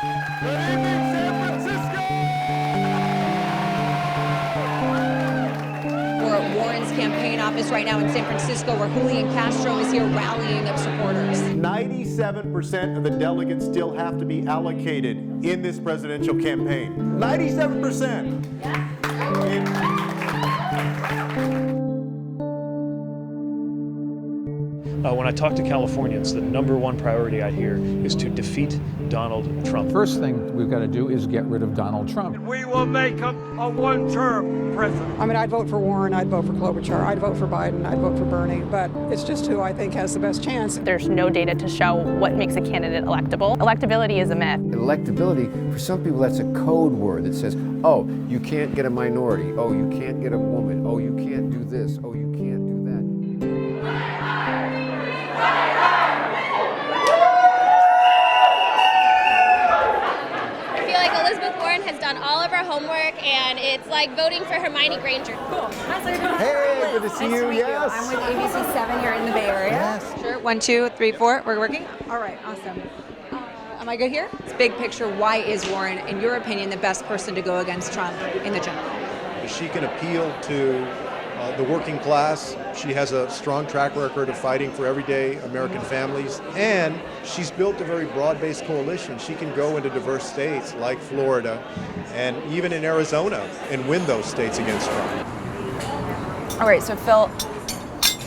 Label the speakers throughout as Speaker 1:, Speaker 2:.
Speaker 1: Good evening, San Francisco!
Speaker 2: We're at Warren's campaign office right now in San Francisco, where Julian Castro is here rallying up supporters.
Speaker 1: 97% of the delegates still have to be allocated in this presidential campaign. 97%.
Speaker 3: When I talk to Californians, the #1 priority I hear is to defeat Donald Trump.
Speaker 4: First thing we've got to do is get rid of Donald Trump.
Speaker 5: We will make him a one-term president.
Speaker 6: I mean, I'd vote for Warren, I'd vote for Klobuchar, I'd vote for Biden, I'd vote for Bernie, but it's just who I think has the best chance.
Speaker 7: There's no data to show what makes a candidate electable. Electability is a myth.
Speaker 8: Electability, for some people, that's a code word that says, oh, you can't get a minority, oh, you can't get a woman, oh, you can't do this, oh, you can't do that.
Speaker 9: I feel like Elizabeth Warren has done all of her homework, and it's like voting for Hermione Granger.
Speaker 10: Cool.
Speaker 1: Hey, good to see you. Yes.
Speaker 10: I'm with ABC 7 here in the Bay Area.
Speaker 1: Yes.
Speaker 2: Sure, 1, 2, 3, 4, we're working.
Speaker 10: All right, awesome.
Speaker 2: Am I good here? It's big picture. Why is Warren, in your opinion, the best person to go against Trump in the general?
Speaker 11: She can appeal to the working class. She has a strong track record of fighting for everyday American families, and she's built a very broad-based coalition. She can go into diverse states like Florida and even in Arizona and win those states against Trump.
Speaker 10: All right, so Phil,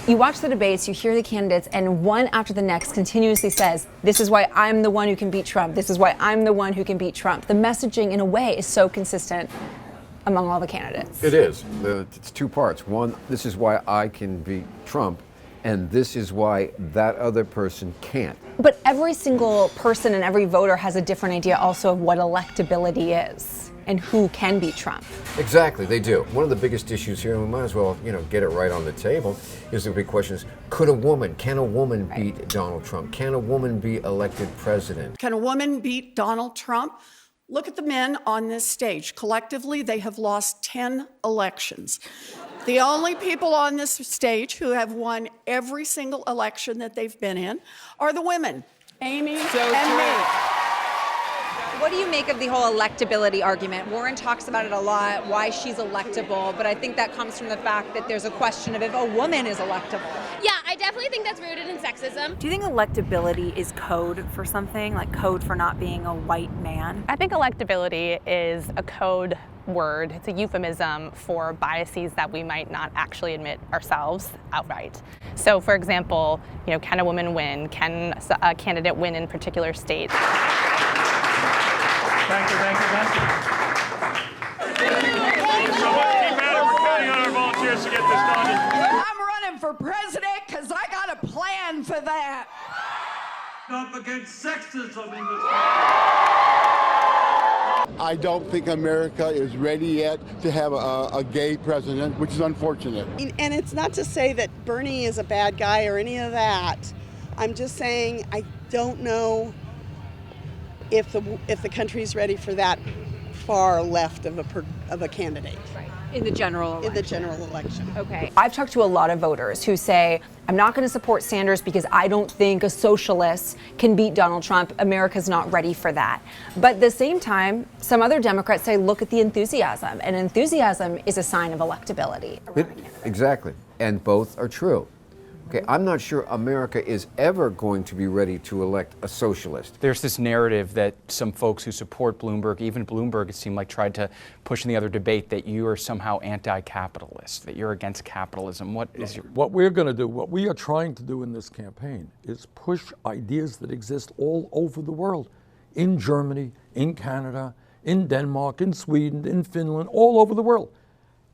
Speaker 10: you watch the debates, you hear the candidates, and one after the next continuously says, this is why I'm the one who can beat Trump. This is why I'm the one who can beat Trump. The messaging, in a way, is so consistent among all the candidates.
Speaker 8: It is. It's two parts. One, this is why I can beat Trump, and this is why that other person can't.
Speaker 10: But every single person and every voter has a different idea also of what electability is and who can beat Trump.
Speaker 8: Exactly, they do. One of the biggest issues here, and we might as well, get it right on the table, is the big question is, can a woman beat Donald Trump? Can a woman be elected president?
Speaker 6: Can a woman beat Donald Trump? Look at the men on this stage. Collectively, they have lost 10 elections. The only people on this stage who have won every single election that they've been in are the women, Amy and me.
Speaker 2: What do you make of the whole electability argument? Warren talks about it a lot, why she's electable, but I think that comes from the fact that there's a question of if a woman is electable.
Speaker 9: Yeah, I definitely think that's rooted in sexism.
Speaker 12: Do you think electability is code for something, like code for not being a white man?
Speaker 7: I think electability is a code word. It's a euphemism for biases that we might not actually admit ourselves outright. So, for example, can a woman win? Can a candidate win in particular states?
Speaker 5: Thank you. So much keep at it. We're counting on our volunteers to get this done.
Speaker 6: I'm running for president because I got a plan for that.
Speaker 5: Up against sexism in this
Speaker 13: I don't think America is ready yet to have a gay president, which is unfortunate.
Speaker 14: And it's not to say that Bernie is a bad guy or any of that. I'm just saying I don't know if the country's ready for that far left of a candidate.
Speaker 2: Right. In the general election.
Speaker 14: In the general election.
Speaker 2: Okay.
Speaker 10: I've talked to a lot of voters who say, I'm not going to support Sanders because I don't think a socialist can beat Donald Trump. America's not ready for that. But at the same time, some other Democrats say, look at the enthusiasm. And enthusiasm is a sign of electability.
Speaker 8: Exactly. And both are true. Okay, I'm not sure America is ever going to be ready to elect a socialist.
Speaker 4: There's this narrative that some folks who support Bloomberg, even Bloomberg, it seemed like tried to push in the other debate that you are somehow anti-capitalist, that you're against capitalism. What
Speaker 15: we're going to do, what we are trying to do in this campaign is push ideas that exist all over the world, in Germany, in Canada, in Denmark, in Sweden, in Finland, all over the world.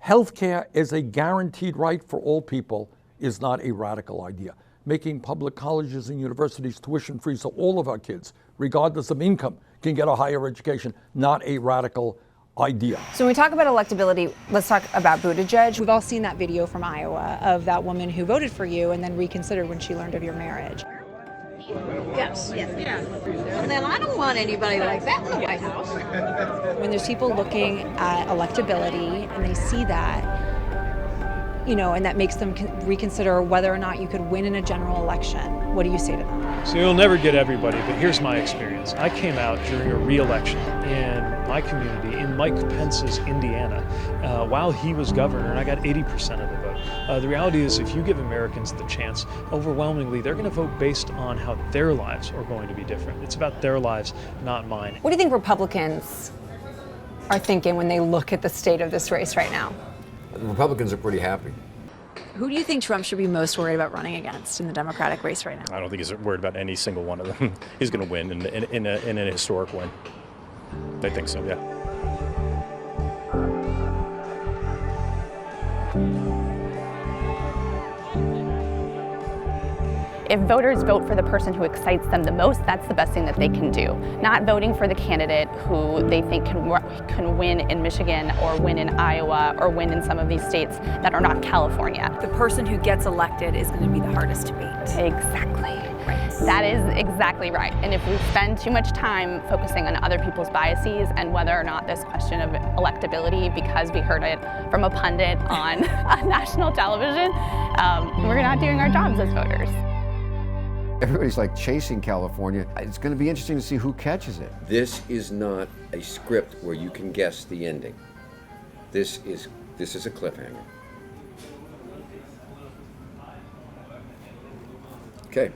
Speaker 15: Healthcare is a guaranteed right for all people is not a radical idea. Making public colleges and universities tuition free so all of our kids, regardless of income, can get a higher education, not a radical idea.
Speaker 10: So when we talk about electability, let's talk about Buttigieg.
Speaker 2: We've all seen that video from Iowa of that woman who voted for you and then reconsidered when she learned of your marriage.
Speaker 14: Yes. Yeah. And then I don't want anybody like that in the White House.
Speaker 2: When there's people looking at electability and they see that, and that makes them reconsider whether or not you could win in a general election. What do you say to them?
Speaker 3: So you'll never get everybody, but here's my experience. I came out during a re-election in my community in Mike Pence's Indiana while he was governor, and I got 80% of the vote. The reality is, if you give Americans the chance, overwhelmingly, they're going to vote based on how their lives are going to be different. It's about their lives, not mine.
Speaker 10: What do you think Republicans are thinking when they look at the state of this race right now?
Speaker 8: The Republicans are pretty happy.
Speaker 12: Who do you think Trump should be most worried about running against in the Democratic race right now?
Speaker 16: I don't think he's worried about any single one of them. He's going to win in a historic win. I think so, yeah.
Speaker 7: If voters vote for the person who excites them the most, that's the best thing that they can do. Not voting for the candidate who they think can win in Michigan or win in Iowa or win in some of these states that are not California.
Speaker 12: The person who gets elected is going to be the hardest to beat.
Speaker 7: Exactly. Right. That is exactly right. And if we spend too much time focusing on other people's biases and whether or not this question of electability, because we heard it from a pundit on national television, we're not doing our jobs as voters.
Speaker 8: Everybody's like chasing California. It's going to be interesting to see who catches it. This is not a script where you can guess the ending. This is a cliffhanger. Okay.